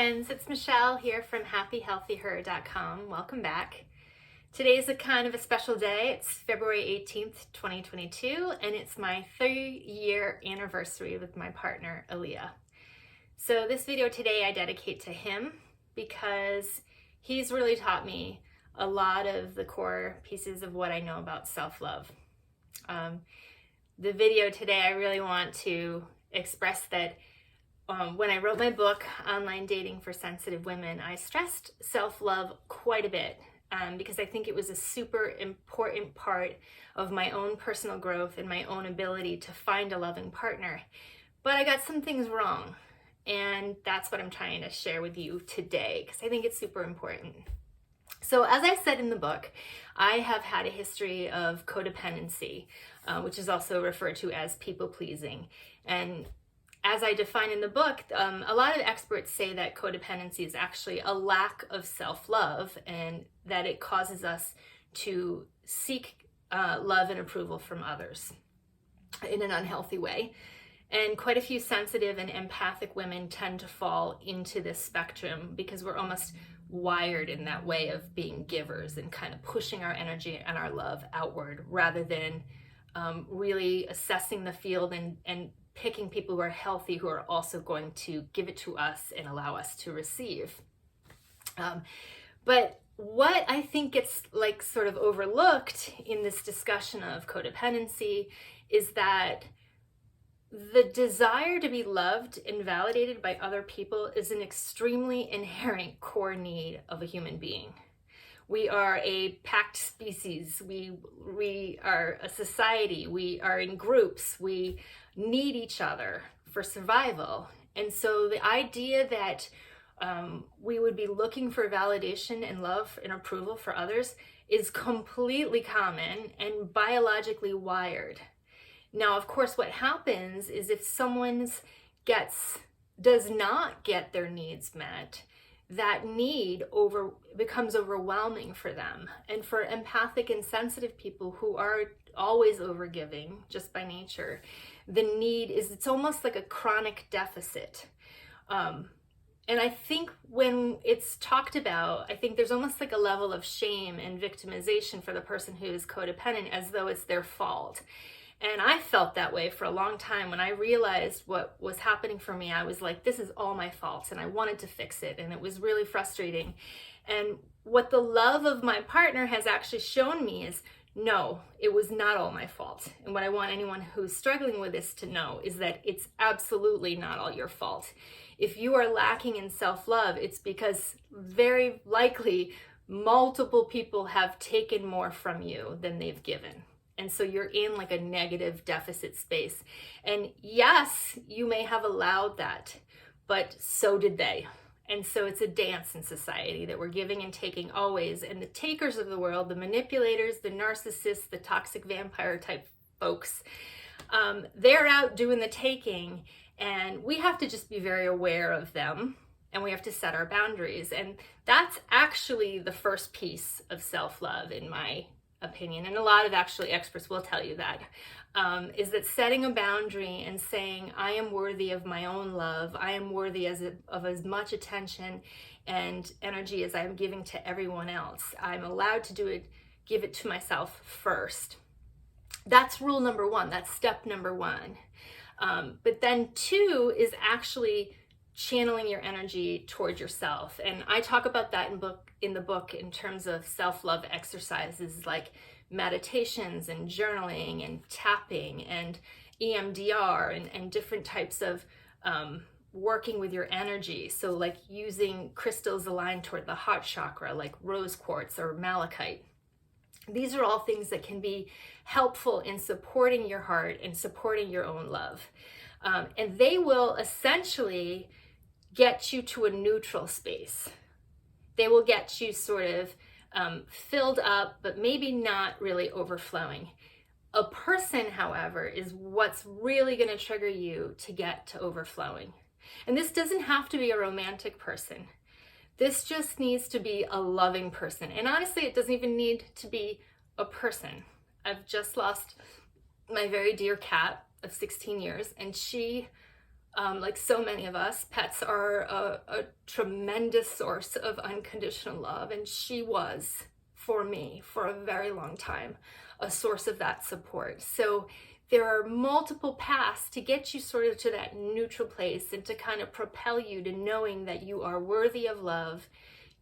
friends, it's Michelle here from happyhealthyher.com. Welcome back. Today's a kind of a special day. It's February 18th, 2022, and it's my 3-year anniversary with my partner, Aaliyah. So this video today I dedicate to him because he's really taught me a lot of the core pieces of what I know about self-love. The video today, I really want to express that when I wrote my book, Online Dating for Sensitive Women, I stressed self-love quite a bit because I think it was a super important part of my own personal growth and my own ability to find a loving partner. But I got some things wrong, and that's what I'm trying to share with you today because I think it's super important. So as I said in the book, I have had a history of codependency, which is also referred to as people-pleasing. And as I define in the book, a lot of experts say that codependency is actually a lack of self-love and that it causes us to seek love and approval from others in an unhealthy way. And quite a few sensitive and empathic women tend to fall into this spectrum because we're almost wired in that way of being givers and kind of pushing our energy and our love outward rather than really assessing the field and picking people who are healthy, who are also going to give it to us and allow us to receive. But what I think gets like sort of overlooked in this discussion of codependency is that the desire to be loved and validated by other people is an extremely inherent core need of a human being. We are a packed species. We are a society. We are in groups. We need each other for survival. And so the idea that we would be looking for validation and love and approval for others is completely common and biologically wired. Now, of course, what happens is if someone does not get their needs met, that need becomes overwhelming for them. And for empathic and sensitive people who are always overgiving just by nature, the need it's almost like a chronic deficit. And I think when it's talked about, I think there's almost like a level of shame and victimization for the person who is codependent as though it's their fault. And I felt that way for a long time. When I realized what was happening for me, I was like, this is all my fault, and I wanted to fix it, and it was really frustrating. And what the love of my partner has actually shown me is, no, it was not all my fault. And what I want anyone who's struggling with this to know is that it's absolutely not all your fault. If you are lacking in self-love, it's because very likely multiple people have taken more from you than they've given. And so you're in like a negative deficit space. And yes, you may have allowed that, but so did they. And so it's a dance in society that we're giving and taking always. And the takers of the world, the manipulators, the narcissists, the toxic vampire type folks, they're out doing the taking. And we have to just be very aware of them. And we have to set our boundaries. And that's actually the first piece of self-love in my opinion, and a lot of actually experts will tell you that, is that setting a boundary and saying, I am worthy of my own love, I am worthy of as much attention and energy as I am giving to everyone else. I'm allowed to give it to myself first. That's rule number one, that's step number one. But then 2 is actually channeling your energy toward yourself. And I talk about that in the book in terms of self-love exercises like meditations and journaling and tapping and EMDR and different types of working with your energy. So like using crystals aligned toward the heart chakra like rose quartz or malachite. These are all things that can be helpful in supporting your heart and supporting your own love. And they will essentially get you to a neutral space. They will get you sort of filled up, but maybe not really overflowing. A person, however, is what's really going to trigger you to get to overflowing. And this doesn't have to be a romantic person. This just needs to be a loving person. And honestly, it doesn't even need to be a person. I've just lost my very dear cat of 16 years, and she Like so many of us, pets are a tremendous source of unconditional love, and she was, for me, for a very long time, a source of that support. So there are multiple paths to get you sort of to that neutral place and to kind of propel you to knowing that you are worthy of love,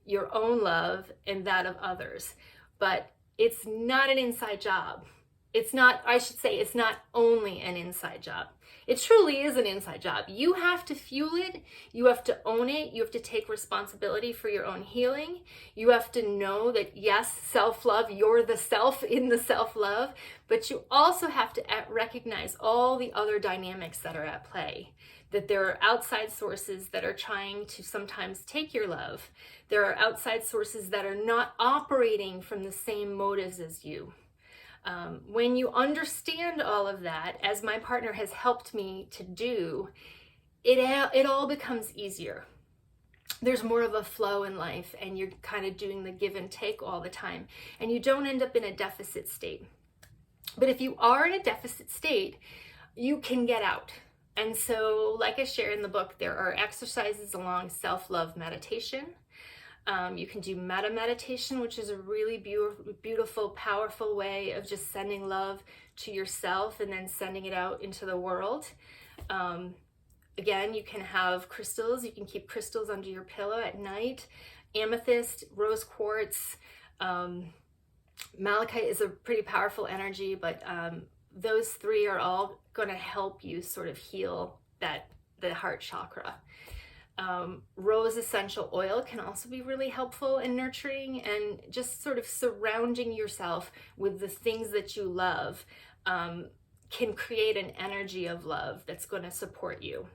your own love, and that of others. But it's not an inside job. It's not, I should say, it's not only an inside job. It truly is an inside job. You have to fuel it. You have to own it. You have to take responsibility for your own healing. You have to know that, yes, self-love, you're the self in the self-love, but you also have to recognize all the other dynamics that are at play. That there are outside sources that are trying to sometimes take your love. There are outside sources that are not operating from the same motives as you. When you understand all of that, as my partner has helped me to do, it all becomes easier. There's more of a flow in life, and you're kind of doing the give and take all the time, and you don't end up in a deficit state. But if you are in a deficit state, you can get out. And so, like I share in the book, there are exercises along self-love meditation. You can do metta meditation, which is a really beautiful, powerful way of just sending love to yourself and then sending it out into the world. Again, you can have crystals. You can keep crystals under your pillow at night. Amethyst, rose quartz, malachite is a pretty powerful energy, but those three are all going to help you sort of heal the heart chakra. Rose essential oil can also be really helpful and nurturing, and just sort of surrounding yourself with the things that you love can create an energy of love that's going to support you.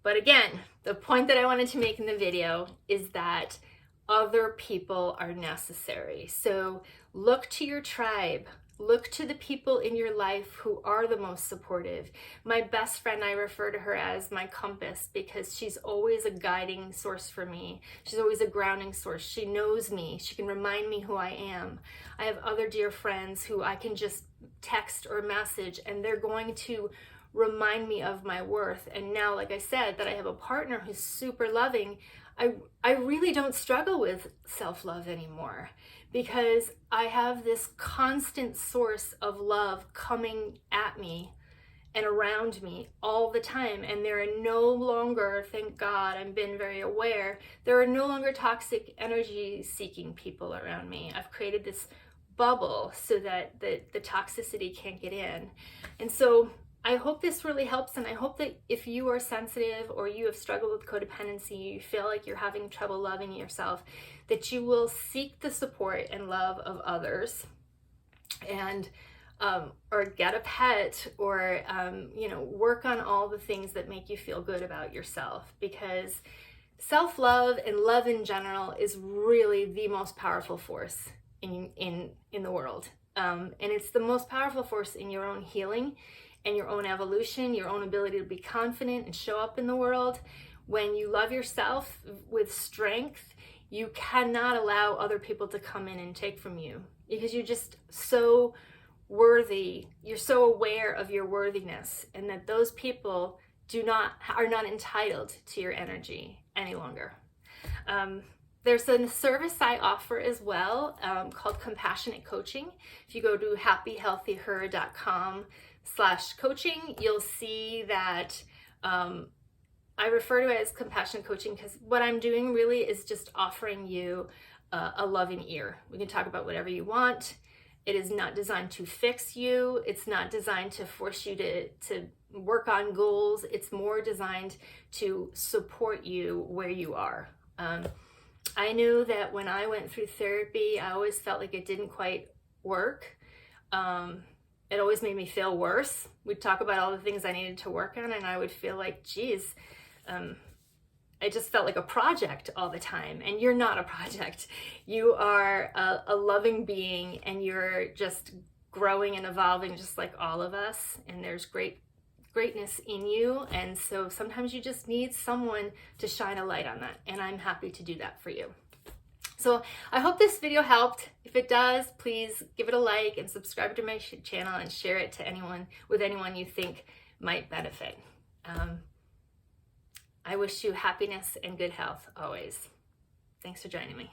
But again, the point that I wanted to make in the video is that other people are necessary. So look to your tribe. Look to the people in your life who are the most supportive. My best friend, I refer to her as my compass because she's always a guiding source for me. She's always a grounding source. She knows me. She can remind me who I am. I have other dear friends who I can just text or message, and they're going to remind me of my worth. And now, like I said, that I have a partner who's super loving, I really don't struggle with self-love anymore, because I have this constant source of love coming at me and around me all the time. And there are no longer, thank God, I've been very aware, there are no longer toxic energy seeking people around me. I've created this bubble so that the toxicity can't get in. And so I hope this really helps, and I hope that if you are sensitive or you have struggled with codependency, you feel like you're having trouble loving yourself, that you will seek the support and love of others, and or get a pet, or work on all the things that make you feel good about yourself, because self-love and love in general is really the most powerful force in the world, and it's the most powerful force in your own healing and your own evolution, your own ability to be confident and show up in the world. When you love yourself with strength, you cannot allow other people to come in and take from you, because you're just so worthy. You're so aware of your worthiness, and that those people are not entitled to your energy any longer. There's a service I offer as well called Compassionate Coaching. If you go to happyhealthyher.com/coaching, you'll see that I refer to it as compassionate coaching because what I'm doing really is just offering you a loving ear. We can talk about whatever you want. It is not designed to fix you. It's not designed to force you to work on goals. It's more designed to support you where you are. I knew that when I went through therapy, I always felt like it didn't quite work. It always made me feel worse. We'd talk about all the things I needed to work on, and I would feel like, geez, I just felt like a project all the time. And you're not a project. You are a loving being, and you're just growing and evolving just like all of us. And there's greatness in you. And so sometimes you just need someone to shine a light on that. And I'm happy to do that for you. So I hope this video helped. If it does, please give it a like and subscribe to my channel and share it to anyone you think might benefit. I wish you happiness and good health always. Thanks for joining me.